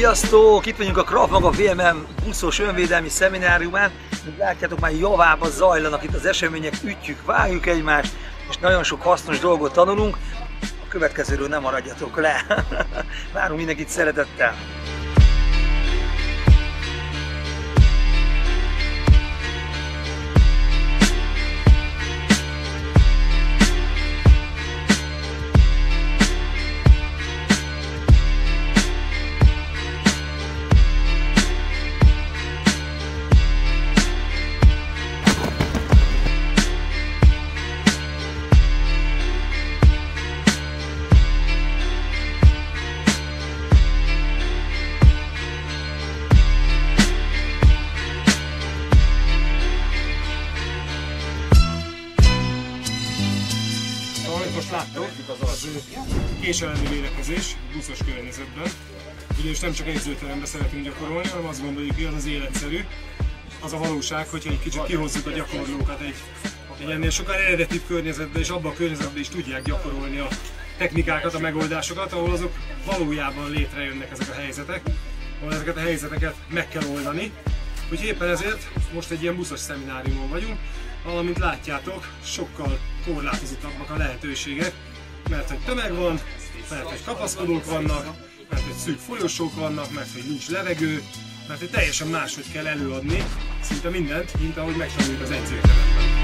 Sziasztok! Itt vagyunk a Krav Maga VMM buszos önvédelmi szemináriumán. Mint látjátok, már javában zajlanak itt az események, ütjük, vágjuk egymást, és nagyon sok hasznos dolgot tanulunk. A következőről nem maradjatok le! Várunk mindenkit szeretettel! Amit most láttok, az késelemi védekezés buszos környezetben. Ugyanis nem csak edzőteremben szeretünk gyakorolni, hanem azt gondoljuk, hogy az az életszerű. Az a valóság, hogyha egy kicsit kihozzuk a gyakorlókat egy ennél sokkal eredetibb környezetbe, és abban a környezetben is tudják gyakorolni a technikákat, a megoldásokat, ahol azok valójában létrejönnek ezek a helyzetek, ahol ezeket a helyzeteket meg kell oldani. Úgyhogy éppen ezért most egy ilyen buszos szemináriumon vagyunk, ahol, mint látjátok, sokkal korlátozottabbak a lehetőségek, mert hogy tömeg van, mert hogy kapaszkodók vannak, mert hogy szűk folyosók vannak, mert hogy nincs levegő, mert hogy teljesen máshogy kell előadni szinte mindent, mint ahogy megtanuljuk az edzőteremben.